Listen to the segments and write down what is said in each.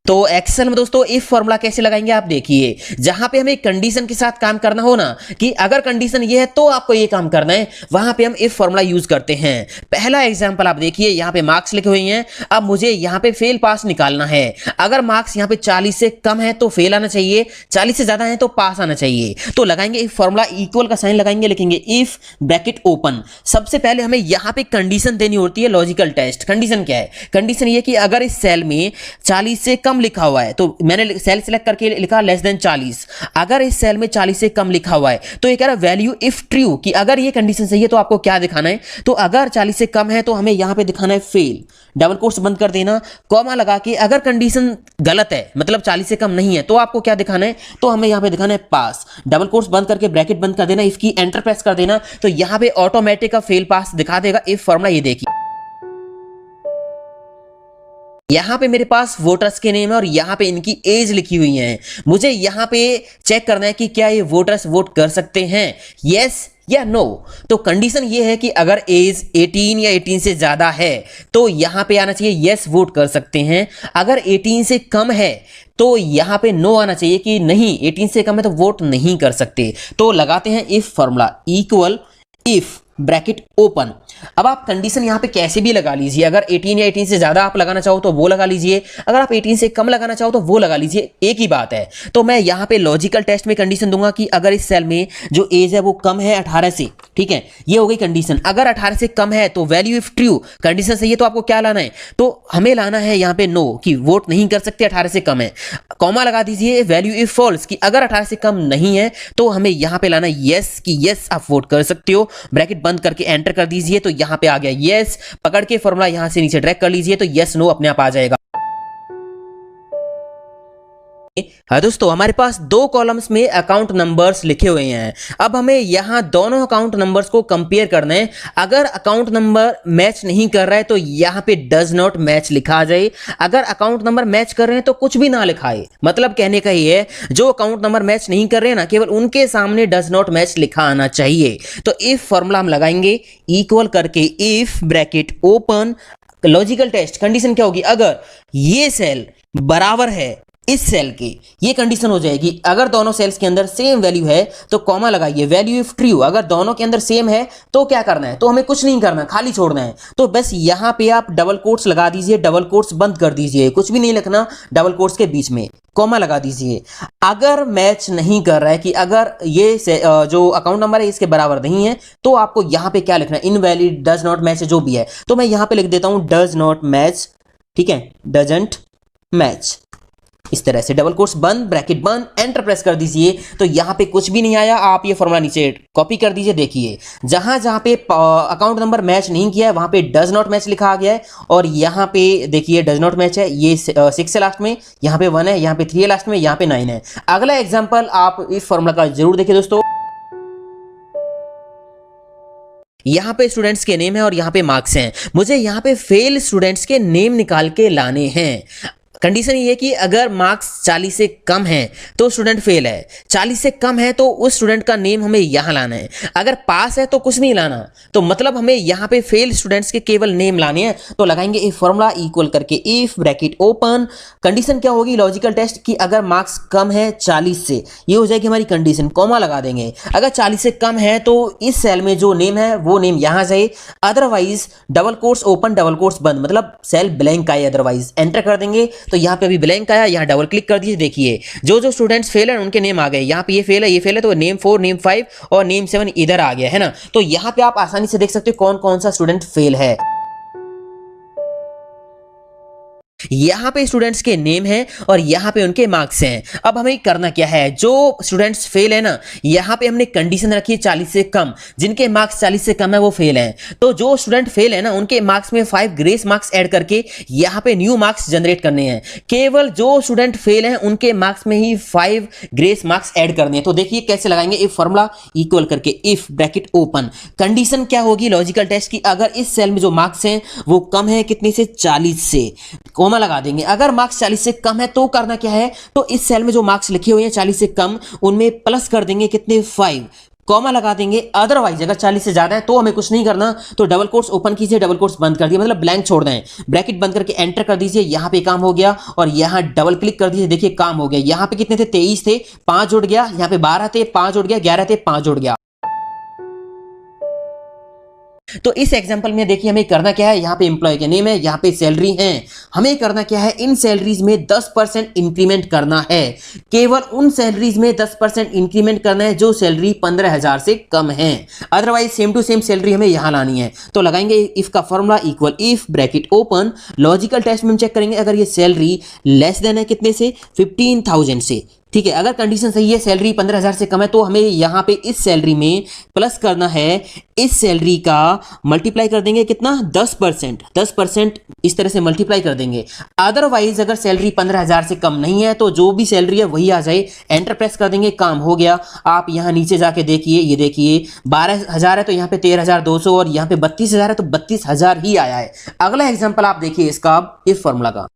तो एक्सेल में दोस्तों इफ फॉर्मूला कैसे लगाएंगे आप देखिए, जहां पे हमें कंडीशन के साथ काम करना हो ना कि अगर कंडीशन ये है तो आपको ये काम करना है, वहां पे हम इफ फॉर्मूला यूज करते हैं। पहला एग्जांपल आप देखिए, यहां पे मार्क्स लिखे हुए हैं। अब मुझे यहां पे फेल पास निकालना है। अगर मार्क्स यहां पे 40 से कम है तो फेल आना चाहिए, 40 से ज्यादा है तो पास आना चाहिए। तो लगाएंगे इफ फॉर्मूला, इक्वल का साइन लगाएंगे, लिखेंगे इफ ब्रैकेट ओपन। सबसे पहले हमें यहां पे कंडीशन देनी होती है, लॉजिकल टेस्ट। कंडीशन क्या है? कंडीशन ये कि अगर इस सेल में 40 से कम लिखा हुआ है, तो मैंने सेल सिलेक्ट करके लिखा लेस देन 40। अगर इस सेल में 40 से कम लिखा हुआ है तो ये कह रहा है वैल्यू इफ ट्रू, कि अगर ये कंडीशन सही है तो आपको क्या दिखाना है? तो अगर 40 से कम है तो हमें यहां पे दिखाना है फेल, डबल कोट्स बंद कर देना, कॉमा लगा के। अगर कंडीशन गलत है, मतलब 40 से कम नहीं है, तो आपको क्या दिखाना है? तो हमें यहां पे दिखाना है पास, डबल कोट्स बंद करके ब्रैकेट बंद कर देना, इफ की एंटर प्रेस कर देना, तो यहां पे ऑटोमेटिक का फेल पास दिखा देगा इफ फॉर्मूला। ये देखिए यहां पे मेरे पास वोटर्स के नेम है और यहां पे इनकी एज लिखी हुई है। मुझे यहां पे चेक करना है कि क्या ये वोटर्स वोट कर सकते हैं, यस या नो। तो कंडीशन ये है कि अगर एज 18 या 18 से ज्यादा है तो यहां पे आना चाहिए यस वोट कर सकते हैं। अगर 18 से कम है तो यहां पे नो आना चाहिए कि नहीं 18 से कम है तो वोट नहीं कर सकते। तो लगाते हैं if formula, equal if bracket open. अब आप कंडीशन यहां पे कैसे भी लगा लीजिए, अगर 18 या 18 से ज्यादा आप लगाना चाहो तो वो लगा लीजिए, अगर आप 18 से कम लगाना चाहो तो वो लगा लीजिए, एक ही बात है। तो मैं यहां पे लॉजिकल टेस्ट में कंडीशन दूंगा कि अगर इस सेल में जो एज है वो कम है 18 से, ठीक है, ये हो गई कंडीशन। अगर 18 से कम है तो वैल्यू इफ ट्रू, कंडीशन सही है तो आपको क्या लाना है? तो हमें लाना है यहां पे नो, कि वोट नहीं कर सकते 18 से कम है। कॉमा लगा दीजिए, वैल्यू इफ फॉल्स, कि अगर 18 से कम नहीं है तो हमें यहां पे लाना है यस, कि यस आप वोट कर सकते हो। ब्रैकेट बंद करके एंटर कर दीजिए, तो यहां पे आ गया यस। पकड़ के फॉर्मूला यहां से नीचे ड्रैग कर लीजिए, तो यस नो अपने आप आ जाएगा। हाँ दोस्तों, हमारे पास दो कॉलम्स में अकाउंट नंबर्स लिखे हुए हैं। अब हमें यहां दोनों अकाउंट नंबर्स को कंपेयर करना है। अगर अकाउंट नंबर मैच नहीं कर रहा है तो यहां पे डज नॉट मैच लिखा आ जाए। अगर अकाउंट नंबर मैच कर रहे हैं तो कुछ भी ना लिखाए। मतलब कहने का ये है, जो अकाउंट नंबर मैच नहीं कर रहे हैं ना, केवल उनके सामने डज नॉट मैच लिखा आना चाहिए। तो इफ फॉर्मूला हम लगाएंगे, इक्वल करके if bracket open, logical test. Condition क्या होगी? अगर ये सेल बराबर है इस सेल की, ये कंडीशन हो जाएगी। अगर दोनों सेल्स के अंदर सेम वैल्यू है तो कॉमा लगाइए, वैल्यू इफ ट्रू। अगर दोनों के अंदर सेम है तो क्या करना है? तो हमें कुछ नहीं करना, खाली छोड़ना है। तो बस यहां पे आप डबल कोट्स लगा दीजिए, डबल कोट्स बंद कर दीजिए, कुछ भी नहीं लिखना, डबल कोट्स के बीच में कॉमा लगा दीजिए। अगर मैच नहीं कर रहा है, कि अगर ये जो अकाउंट नंबर है इसके बराबर नहीं है, तो आपको यहां पे क्या लिखना है? इनवैलिड, डज नॉट मैच, जो भी है। तो मैं यहां पे लिख देता हूं डज नॉट मैच, ठीक है, डजंट मैच। इस तरह से डबल कोट्स बंद, ब्रैकेट बंद, एंटर प्रेस कर दीजिए, तो यहां पे कुछ भी नहीं आया। आप ये फॉर्मूला नीचे कॉपी कर दीजिए। देखिए जहां जहां पे अकाउंट नंबर मैच नहीं किया है वहां पे डज नॉट मैच लिखा आ गया है, और यहां पे देखिए डज नॉट मैच है, ये 6 है लास्ट में, यहां पे 1 है, यहां पे 3 है लास्ट में, यहां पे 9 है। अगला एग्जाम्पल आप इस फॉर्मूला का जरूर देखिए दोस्तों। यहां पे स्टूडेंट्स के नेम है और यहां पे मार्क्स हैं। मुझे यहां पे फेल स्टूडेंट्स के नेम निकाल के लाने हैं। कंडीशन ये है कि अगर मार्क्स 40 से कम है तो स्टूडेंट फेल है, 40 से कम है तो उस स्टूडेंट का नेम हमें यहां लाना है। अगर पास है तो कुछ नहीं लाना, तो मतलब हमें यहां पे फेल स्टूडेंट्स के केवल नेम लाने हैं। तो लगाएंगे इफ फॉर्मूला, इक्वल करके इफ ब्रैकेट ओपन। कंडीशन क्या होगी? लॉजिकल टेस्ट, कि अगर मार्क्स कम है 40 से, ये हो जाएगी हमारी कंडीशन। कॉमा लगा देंगे, अगर 40 से कम है तो इस सेल में जो नेम है वो नेम यहां जाए, otherwise double quotes open, double quotes बंद, मतलब सेल ब्लैंक आए, अदरवाइज एंटर कर देंगे। तो यहाँ पे अभी ब्लैंक आया, यहाँ डबल क्लिक कर दीजिए। देखिए जो जो स्टूडेंट्स फेल हैं उनके नेम आ गए। यहाँ पे ये फेल है, ये फेल है, तो नेम 4, नेम 5 और नेम 7 इधर आ गया है ना। तो यहाँ पे आप आसानी से देख सकते हो कौन कौन सा स्टूडेंट फेल है। यहां पे स्टूडेंट्स के नेम हैं और यहां पे उनके मार्क्स हैं। अब हमें करना क्या है? जो स्टूडेंट्स फेल है ना, यहां पे हमने कंडीशन रखी है 40 से कम, जिनके मार्क्स 40 से कम है वो फेल हैं। तो जो स्टूडेंट फेल है ना, उनके मार्क्स में 5 ग्रेस मार्क्स ऐड करके यहां पे न्यू मार्क्स जनरेट करने हैं। केवल जो स्टूडेंट फेल हैं उनके मार्क्स में ही 5 ग्रेस मार्क्स ऐड करने हैं। तो देखिए कैसे लगाएंगे, इफ फॉर्मूला, इक्वल करके इफ ब्रैकेट ओपन। कंडीशन क्या होगी? लॉजिकल टेस्ट, की अगर इस सेल में जो मार्क्स हैं वो कम है कितने से? 40 से, कॉमा लगा देंगे। अगर मार्क्स 40 से कम है तो करना क्या है? तो इस सेल में जो मार्क्स लिखे हुए हैं 40 से कम, उनमें प्लस कर देंगे कितने? 5। कॉमा लगा देंगे। अदरवाइज अगर 40 से ज्यादा है तो हमें कुछ नहीं करना, तो डबल कोट्स ओपन कीजिए, डबल कोट्स बंद कर दिए, मतलब ब्लैंक छोड़ दें, ब्रैकेट बंद करके एंटर कर दीजिए। यहां पे काम हो गया और यहां डबल क्लिक कर दीजिए, देखिए काम हो गया। यहां पे कितने थे, 23 थे, 5 जुड़ गया, यहां पे 12 थे, 5 जुड़ गया, 11 थे, 5 जुड़ गया। तो इस एग्जांपल में देखिए हमें करना क्या है, यहाँ पे एम्प्लॉय के नेम है, यहाँ पे सैलरी है, हमें करना क्या है, इन सैलरीज में 10% इंक्रीमेंट करना है। केवल उन सैलरीज में 10% इंक्रीमेंट करना है जो सैलरी 15,000 से कम है। Otherwise same to same salary हमें यहां लानी है। तो लगाएंगे इफ का formula equal if bracket open, logical test में हम चेक करेंगे अगर ये सैलरी लेस देन है कितने से, 15,000 से। ठीक है, अगर कंडीशन सही है, सैलरी 15,000 से कम है, तो हमें यहां पे इस सैलरी में प्लस करना है, इस सैलरी का मल्टीप्लाई कर देंगे कितना, 10%, 10% इस तरह से मल्टीप्लाई कर देंगे। अदरवाइज अगर सैलरी 15,000 से कम नहीं है तो जो भी सैलरी है वही आ जाए, एंटर प्रेस कर देंगे, काम हो गया। आप यहां नीचे जाके देखिए, ये देखिए 12,000 है तो यहां पे 13,200 और यहां पे 32,000 है तो 32,000 ही आया है। अगला एग्जाम्पल आप देखिए इसका, इस फॉर्मूला का।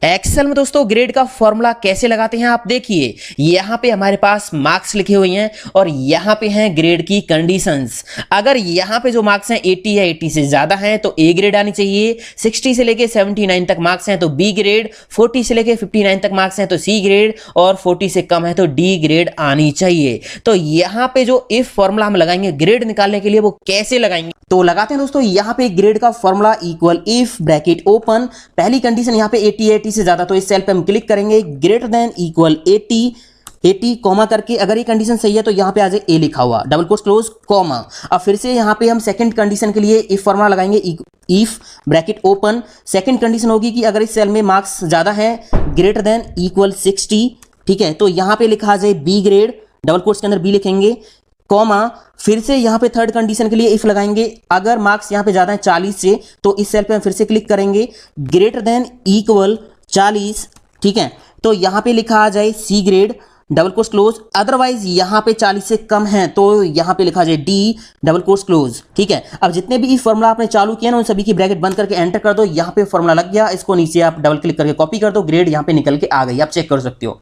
एक्सेल में दोस्तों ग्रेड का फॉर्मूला कैसे लगाते हैं आप देखिए, यहां पे हमारे पास मार्क्स लिखे हुए हैं और यहां पे हैं ग्रेड की कंडीशंस। अगर यहां पे जो मार्क्स हैं 80 या 80 से ज्यादा हैं तो ए ग्रेड आनी चाहिए, 60 से लेके 79 तक मार्क्स हैं तो बी ग्रेड, 40 से लेके 59 तक मार्क्स हैं तो सी ग्रेड और 40 से कम है तो डी ग्रेड आनी चाहिए। तो यहां पे जो इफ फॉर्मूला हम लगाएंगे ग्रेड निकालने के लिए, वो कैसे लगाएंगे, तो लगाते हैं दोस्तों यहां पे ग्रेड का formula equal if bracket open, पहली कंडीशन यहां पे 80 से ज्यादा, तो इस सेल पे हम क्लिक करेंगे, ग्रेटर देन इक्वल 80 कॉमा करके, अगर ये कंडीशन सही है तो यहां पे आ जाए ए लिखा हुआ, डबल कोट्स क्लोज कॉमा। अब फिर से यहां पे हम सेकंड कंडीशन के लिए इफ फॉर्मूला लगाएंगे, if bracket open, second condition होगी कि अगर इस सेल में मार्क्स ज्यादा है, ग्रेटर देन इक्वल 60, ठीक है, तो यहां पे लिखा आ जाए बी ग्रेड, डबल कोट्स के अंदर बी लिखेंगे, कॉमा, फिर से यहां पे थर्ड कंडीशन के लिए इफ लगाएंगे, अगर मार्क्स यहां पे ज्यादा है 40 से तो इस सेल पे हम फिर से क्लिक करेंगे, ग्रेटर देन इक्वल 40, ठीक है, तो यहां पे लिखा आ जाए C grade, double quotes close. Otherwise यहां पे 40 से कम है तो यहां पे लिखा जाए डी, डबल कोट्स क्लोज, ठीक है। अब जितने भी फॉर्मूला आपने चालू किया ना उन सभी की ब्रैकेट बंद करके एंटर कर दो, यहां पे फॉर्मूला लग गया, इसको नीचे आप डबल क्लिक करके कॉपी कर दो, ग्रेड यहां पे निकल के आ गई, आप चेक कर सकते हो।